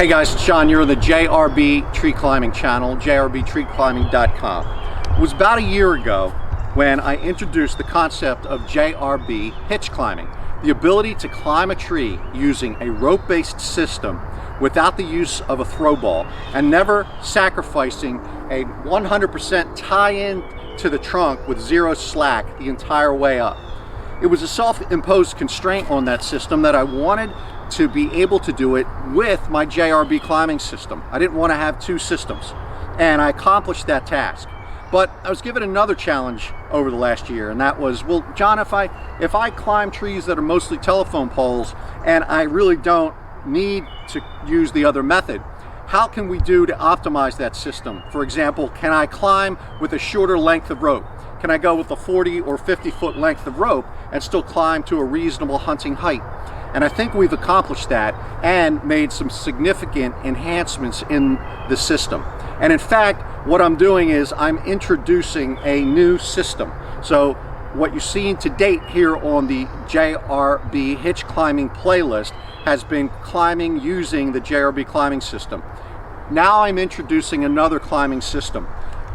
Hey guys, it's Sean. You're on the JRB Tree Climbing channel, jrbtreeclimbing.com. It was about a year ago when I introduced the concept of JRB Hitch Climbing, the ability to climb a tree using a rope-based system without the use of a throw ball and never sacrificing a 100% tie-in to the trunk with zero slack the entire way up. It was a self-imposed constraint on that system that I wanted to be able to do it with my JRB climbing system. I didn't want to have two systems, and I accomplished that task. But I was given another challenge over the last year, and that was, well, John, if I climb trees that are mostly telephone poles and I really don't need to use the other method, how can we do to optimize that system? For example, can I climb with a shorter length of rope? Can I go with a 40 or 50 foot length of rope and still climb to a reasonable hunting height? And I think we've accomplished that and made some significant enhancements in the system. And in fact, what I'm doing is I'm introducing a new system. So what you've seen to date here on the JRB Hitch Climbing playlist has been climbing using the JRB climbing system. Now I'm introducing another climbing system.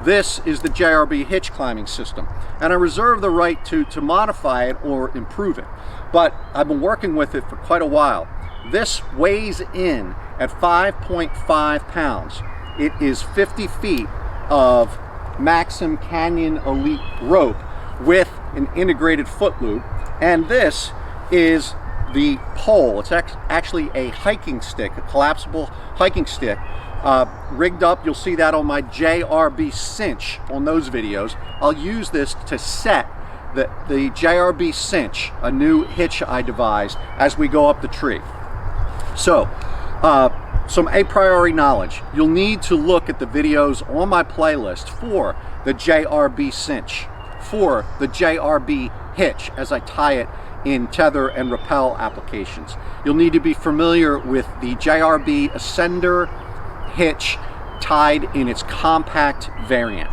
This is the JRB Hitch Climbing System, and I reserve the right to modify it or improve it. But I've been working with it for quite a while. This weighs in at 5.5 pounds. It is 50 feet of Maxim Canyon Elite rope with an integrated foot loop, and this is the pole. It's actually a hiking stick, a collapsible hiking stick. Rigged up. You'll see that on my JRB cinch on those videos. I'll use this to set the JRB cinch, a new hitch I devised, as we go up the tree. So some a priori knowledge. You'll need to look at the videos on my playlist for the JRB cinch, for the JRB hitch as I tie it in tether and rappel applications. You'll need to be familiar with the JRB ascender hitch tied in its compact variant.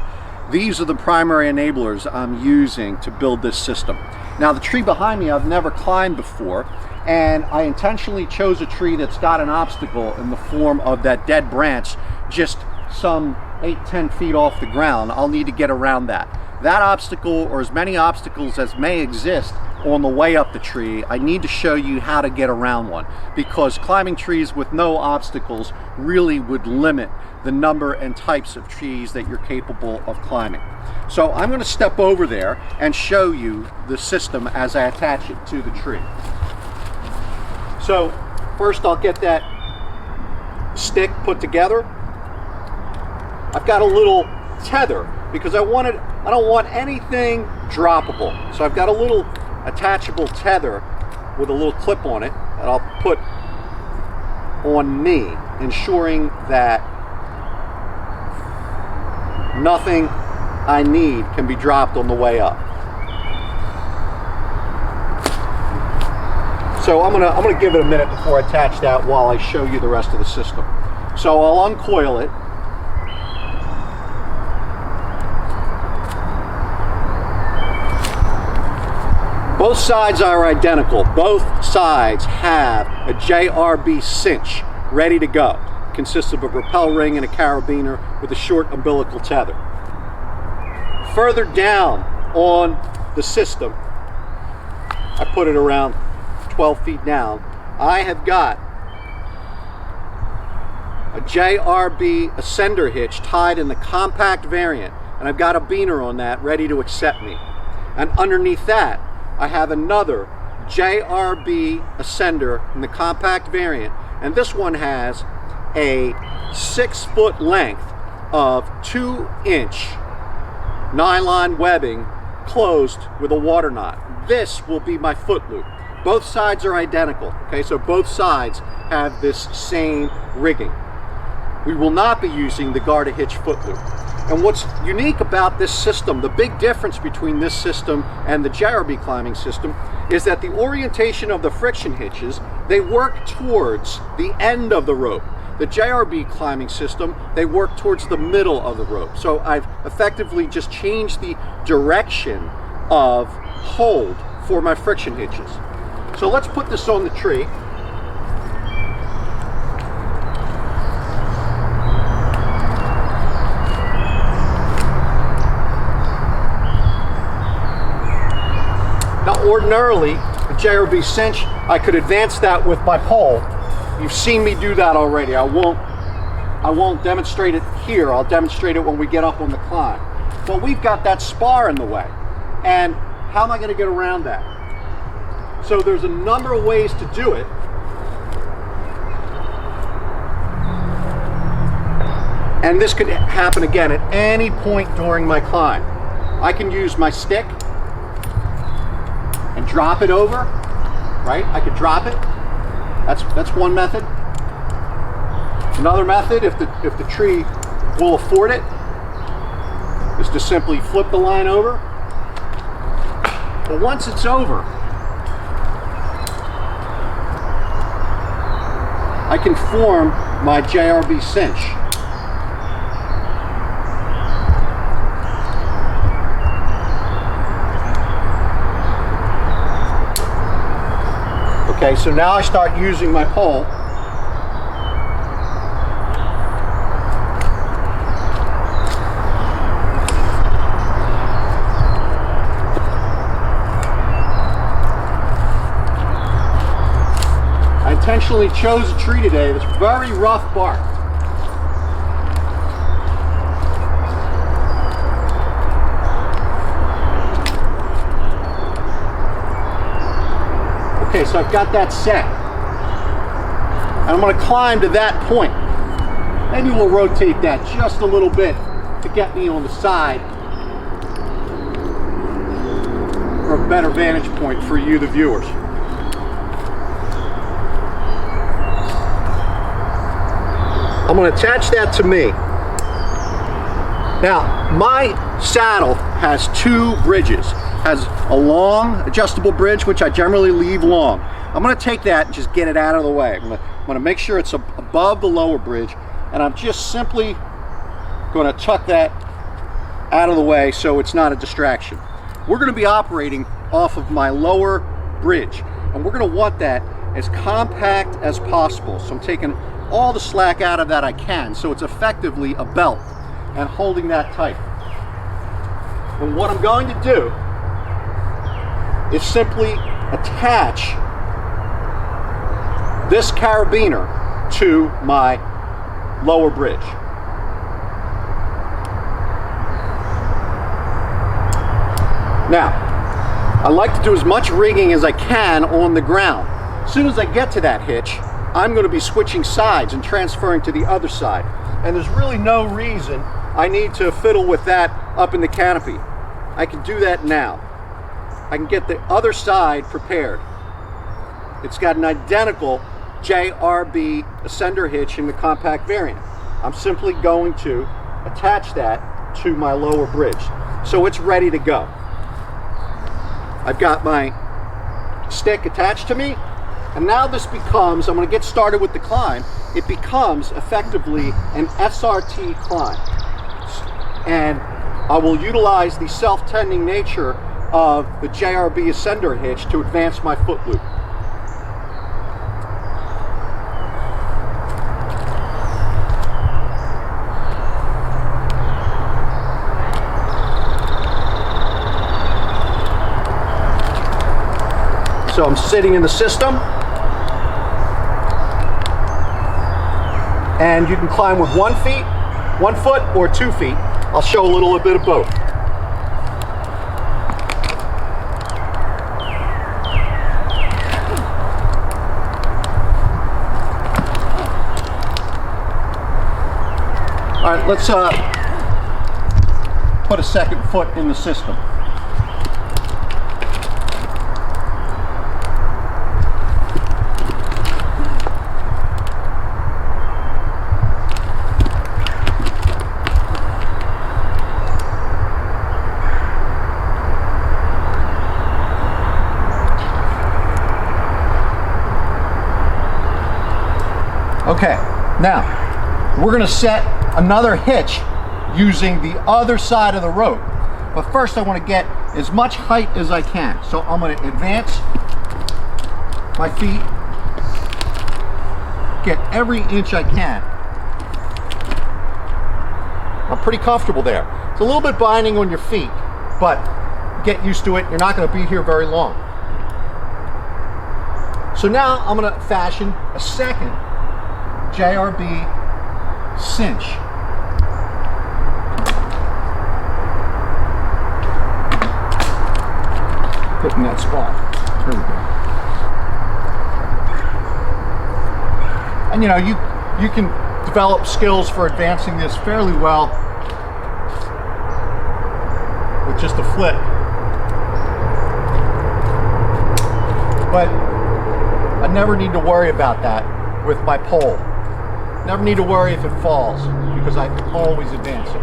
These are the primary enablers I'm using to build this system. Now, the tree behind me I've never climbed before, and I intentionally chose a tree that's got an obstacle in the form of that dead branch just some 8-10 feet off the ground. I'll need to get around that. That obstacle, or as many obstacles as may exist on the way up the tree, I need to show you how to get around one, because climbing trees with no obstacles really would limit the number and types of trees that you're capable of climbing. So I'm going to step over there and show you the system as I attach it to the tree. So first I'll get that stick put together. I've got a little tether because I don't want anything droppable. So I've got a little attachable tether with a little clip on it that I'll put on me, ensuring that nothing I need can be dropped on the way up. So I'm gonna give it a minute before I attach that while I show you the rest of the system. So I'll uncoil it. Both sides are identical. Both sides have a JRB cinch ready to go. It consists of a rappel ring and a carabiner with a short umbilical tether. Further down on the system, I put it around 12 feet down, I have got a JRB ascender hitch tied in the compact variant, and I've got a beaner on that ready to accept me. And underneath that, I have another JRB ascender in the compact variant, and this one has a 6 foot length of 2-inch nylon webbing closed with a water knot. This will be my foot loop. Both sides are identical, okay? So both sides have this same rigging. We will not be using the Garda hitch foot loop. And what's unique about this system, the big difference between this system and the JRB climbing system, is that the orientation of the friction hitches, they work towards the end of the rope. The JRB climbing system, they work towards the middle of the rope. So I've effectively just changed the direction of hold for my friction hitches. So let's put this on the tree. ordinarily, the JRB cinch, I could advance that with my pole. You've seen me do that already. I won't demonstrate it here. I'll demonstrate it when we get up on the climb. But we've got that spar in the way. And how am I going to get around that? So there's a number of ways to do it. And this could happen again at any point during my climb. I can use my stick and drop it over, right? I could drop it. That's one method. Another method, if the tree will afford it, is to simply flip the line over. But once it's over, I can form my JRB cinch. Okay, so now I start using my pole. I intentionally chose a tree today that's very rough bark. Okay, so I've got that set. And I'm going to climb to that point. Maybe we'll rotate that just a little bit to get me on the side for a better vantage point for you, the viewers. I'm going to attach that to me. Now, my saddle has two bridges. Has a long adjustable bridge, which I generally leave long. I'm going to take that and just get it out of the way. I'm going to make sure it's above the lower bridge, and I'm just simply going to tuck that out of the way so it's not a distraction. We're going to be operating off of my lower bridge, and we're going to want that as compact as possible. So I'm taking all the slack out of that I can, so it's effectively a belt and holding that tight. And what I'm going to do is simply attach this carabiner to my lower bridge. Now, I like to do as much rigging as I can on the ground. As soon as I get to that hitch, I'm going to be switching sides and transferring to the other side. And there's really no reason I need to fiddle with that up in the canopy. I can do that now. I can get the other side prepared. It's got an identical JRB ascender hitch in the compact variant. I'm simply going to attach that to my lower bridge. So it's ready to go. I've got my stick attached to me, and now this becomes, I'm going to get started with the climb, it becomes effectively an SRT climb. And I will utilize the self-tending nature of the JRB ascender hitch to advance my foot loop. So I'm sitting in the system, and you can climb with 1 foot or 2 feet. I'll show a little bit of both. All right, let's put a second foot in the system. Okay, now we're going to set another hitch using the other side of the rope. But first I want to get as much height as I can. So I'm going to advance my feet, get every inch I can. I'm pretty comfortable there. It's a little bit binding on your feet, but get used to it. You're not going to be here very long. So now I'm going to fashion a second JRB cinch. Put in that spot. There we go. And you know, you can develop skills for advancing this fairly well with just a flip. But I never need to worry about that with my pole. Never need to worry if it falls because I can always advance it.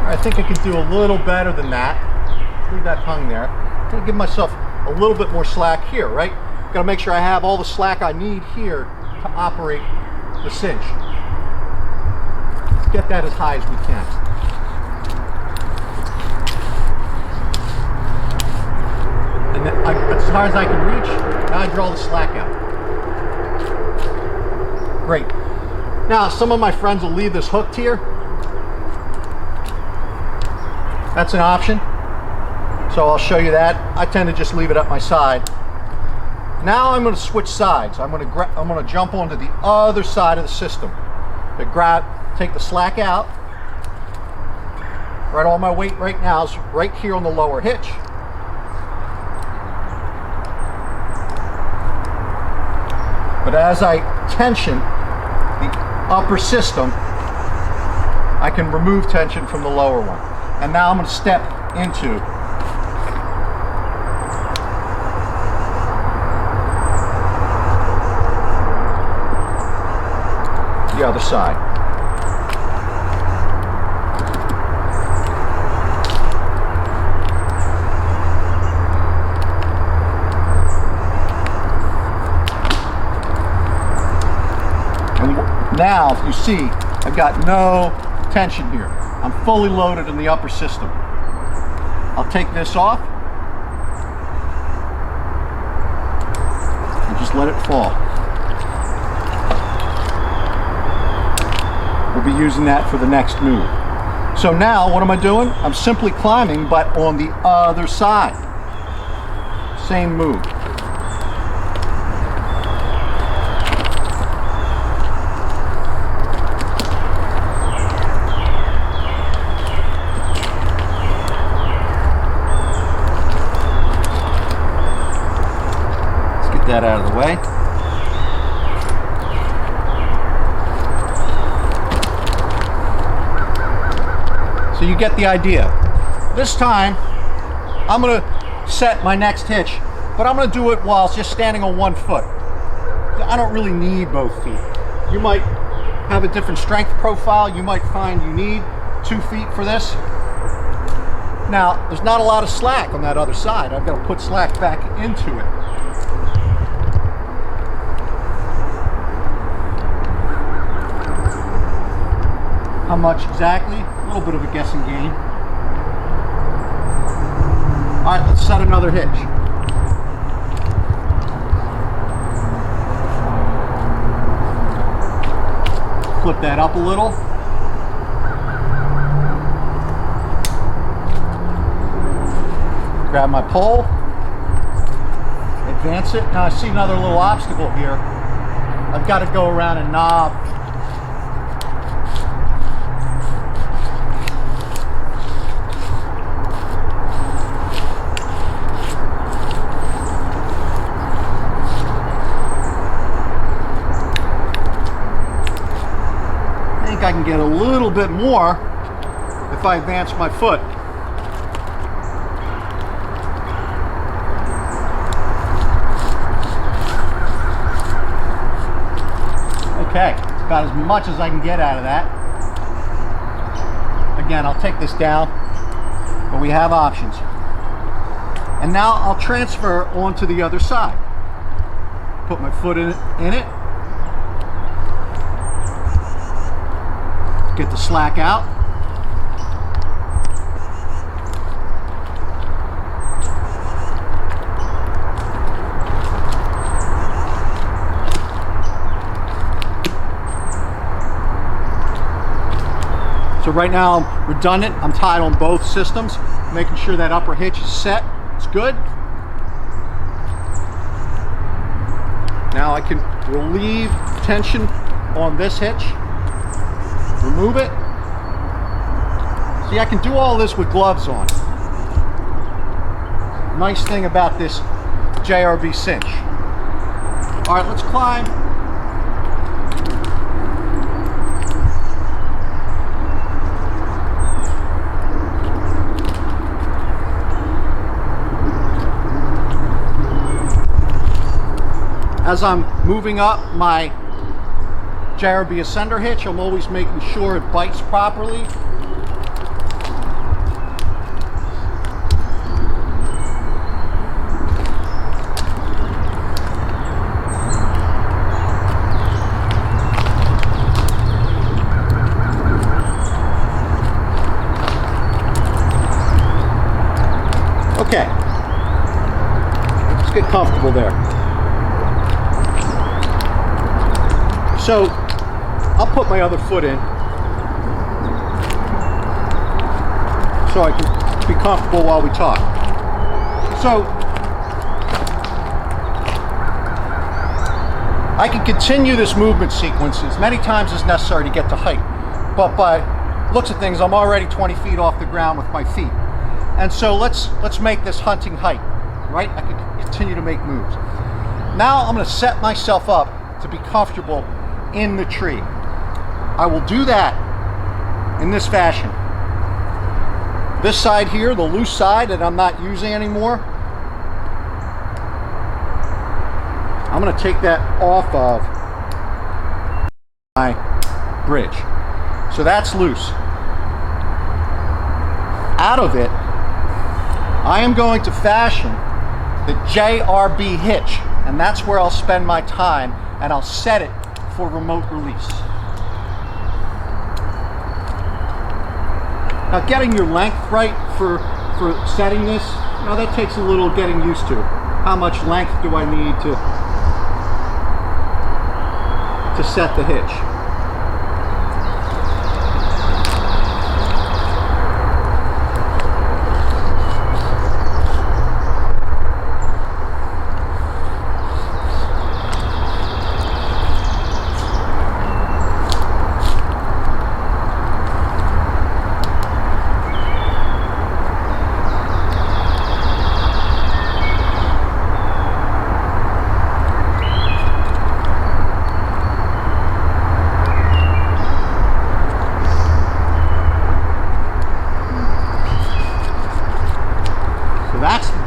I think I can do a little better than that. Leave that hung there. I'm gonna give myself a little bit more slack here, right? Gotta make sure I have all the slack I need here to operate the cinch. Let's get that as high as we can. And then as high as I can reach, now I draw the slack out. Great. Now, some of my friends will leave this hooked here. That's an option. So I'll show you that. I tend to just leave it at my side. Now I'm going to switch sides. I'm going to jump onto the other side of the system. Take the slack out. Right, all my weight right now is right here on the lower hitch. But as I tension the upper system, I can remove tension from the lower one. And now I'm going to step into the other side. And now, if you see, I've got no tension here. I'm fully loaded in the upper system. I'll take this off and just let it fall. We'll be using that for the next move. So now, what am I doing? I'm simply climbing, but on the other side. Same move. Let's get that out of the way. So you get the idea. This time, I'm going to set my next hitch, but I'm going to do it while just standing on one foot. I don't really need both feet. You might have a different strength profile. You might find you need 2 feet for this. Now, there's not a lot of slack on that other side. I've got to put slack back into it. How much exactly? A little bit of a guessing game. All right, let's set another hitch. Flip that up a little. Grab my pole. Advance it. Now I see another little obstacle here. I've got to go around a knob. I can get a little bit more if I advance my foot. Okay, about as much as I can get out of that. Again, I'll take this down, but we have options. And now I'll transfer onto the other side. Put my foot in it. Get the slack out. So right now I'm redundant. I'm tied on both systems, making sure that upper hitch is set. It's good. Now I can relieve tension on this hitch, remove it. See, I can do all this with gloves on. Nice thing about this JRB cinch. All right, let's climb. As I'm moving up my JRB ascender hitch, I'm always making sure it bites properly. Okay, let's get comfortable there. So I'll put my other foot in so I can be comfortable while we talk. So I can continue this movement sequence as many times as necessary to get to height, but by looks of things I'm already 20 feet off the ground with my feet. And so let's make this hunting height, right? I can continue to make moves. Now I'm going to set myself up to be comfortable in the tree. I will do that in this fashion. This side here, the loose side that I'm not using anymore, I'm going to take that off of my bridge. So that's loose. Out of it, I am going to fashion the JRB hitch, and that's where I'll spend my time, and I'll set it for remote release. Now, getting your length right for setting this, that takes a little getting used to. How much length do I need to set the hitch?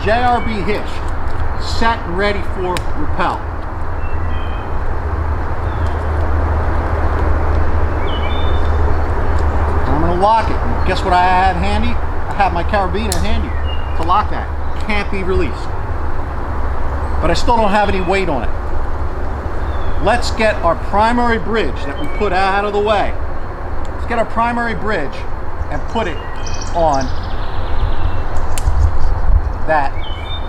JRB hitch, set and ready for rappel. I'm going to lock it. And guess what I had handy? I have my carabiner handy to lock that. It can't be released. But I still don't have any weight on it. Let's get our primary bridge that we put out of the way. Let's get our primary bridge and put it on that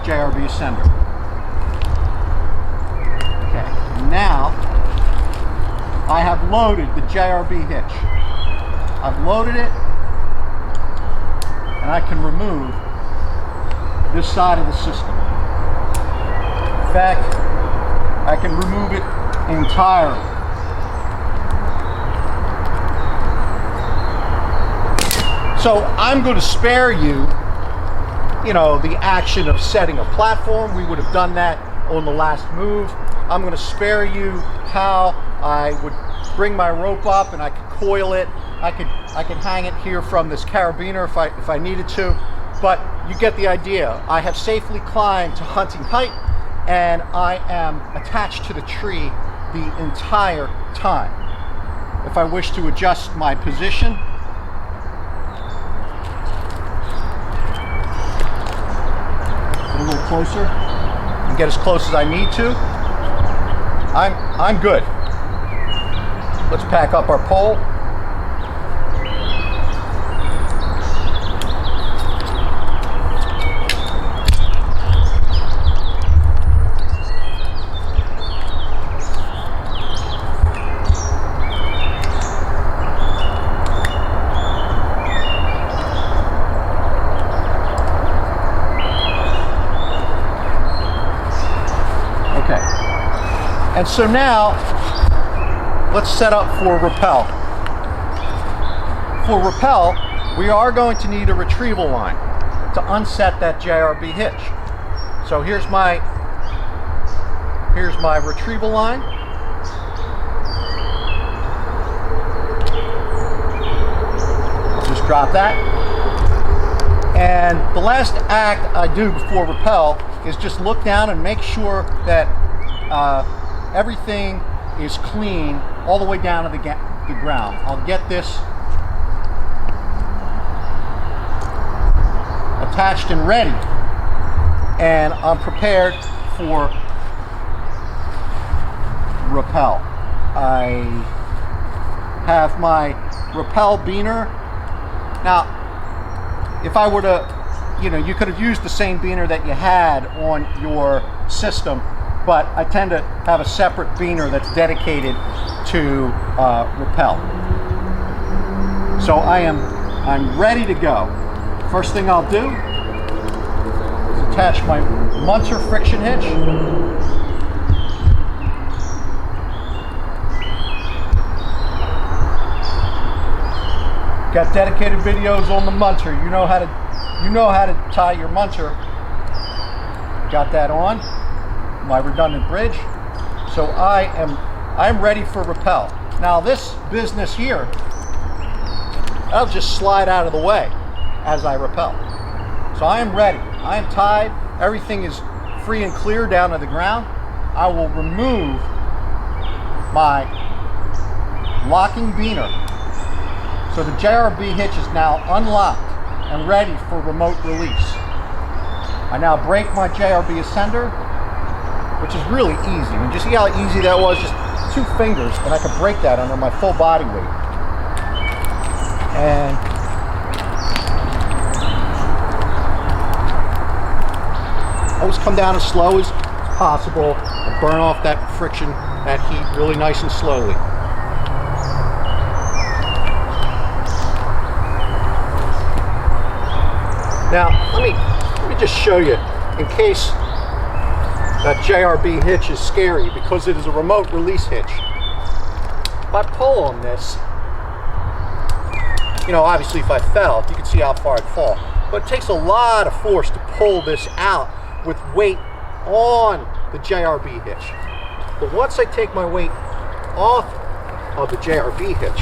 JRB ascender. Okay, now I have loaded the JRB hitch. I've loaded it, and I can remove this side of the system. In fact, I can remove it entirely. So I'm going to spare you the action of setting a platform. We would have done that on the last move. I'm going to spare you how I would bring my rope up and I could coil it. I could hang it here from this carabiner if I needed to, but you get the idea. I have safely climbed to hunting height, and I am attached to the tree the entire time. If I wish to adjust my position, a little closer and get as close as I need to, I'm good. Let's pack up our pole. And so now, let's set up for rappel. For rappel, we are going to need a retrieval line to unset that JRB hitch. So here's my retrieval line. I'll just drop that. And the last act I do before rappel is just look down and make sure that everything is clean all the way down to the ground. I'll get this attached and ready, and I'm prepared for rappel. I have my rappel beaner. Now, if I were to, you could have used the same beaner that you had on your system, but I tend to have a separate beaner that's dedicated to rappel. So I'm ready to go. First thing I'll do is attach my Munter friction hitch. Got dedicated videos on the Munter. You know how to tie your Munter. Got that on my redundant bridge. So I'm ready for rappel. Now this business here, I'll just slide out of the way as I rappel. So I am ready. I am tied. Everything is free and clear down to the ground. I will remove my locking beaner. So the JRB hitch is now unlocked and ready for remote release. I now break my JRB ascender, which is really easy. And you see how easy that was? Just 2 fingers, and I could break that under my full body weight. And always come down as slow as possible and burn off that friction, that heat, really nice and slowly. Now, let me just show you, in case that JRB hitch is scary, because it is a remote release hitch. If I pull on this, obviously if I fell, you can see how far I'd fall. But it takes a lot of force to pull this out with weight on the JRB hitch. But once I take my weight off of the JRB hitch,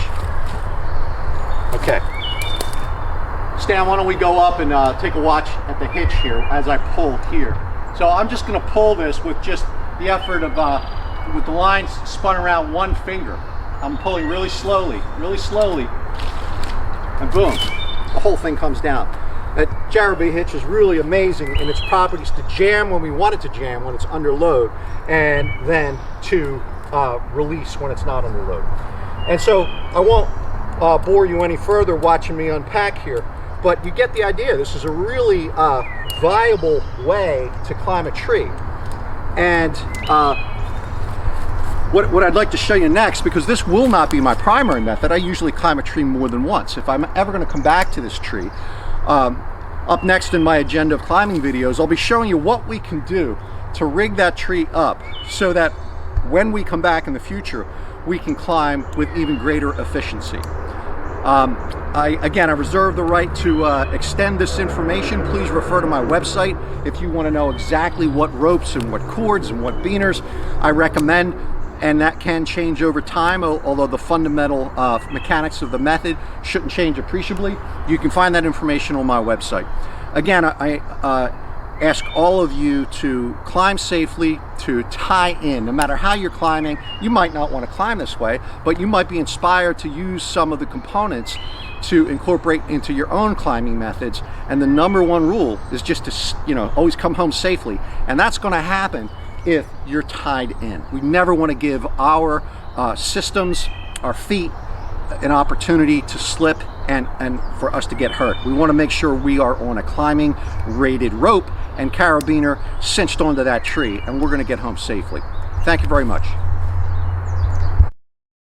okay. Stan, why don't we go up and take a watch at the hitch here as I pull here. So I'm just going to pull this with just the effort of, with the lines spun around 1 finger. I'm pulling really slowly, and boom, the whole thing comes down. That JRB hitch is really amazing in its properties to jam when we want it to jam when it's under load, and then to release when it's not under load. And so I won't bore you any further watching me unpack here, but you get the idea. This is a really viable way to climb a tree. And what I'd like to show you next, because this will not be my primary method, I usually climb a tree more than once. If I'm ever going to come back to this tree, up next in my agenda of climbing videos, I'll be showing you what we can do to rig that tree up so that when we come back in the future, we can climb with even greater efficiency. Again, I reserve the right to extend this information. Please refer to my website if you want to know exactly what ropes and what cords and what beaners I recommend, and that can change over time, although the fundamental mechanics of the method shouldn't change appreciably. You can find that information on my website. Again, I ask all of you to climb safely, to tie in. No matter how you're climbing, you might not want to climb this way, but you might be inspired to use some of the components to incorporate into your own climbing methods. And the #1 rule is just to, always come home safely. And that's going to happen if you're tied in. We never want to give our systems, our feet, an opportunity to slip and for us to get hurt. We want to make sure we are on a climbing rated rope and carabiner cinched onto that tree, and we're going to get home safely. Thank you very much.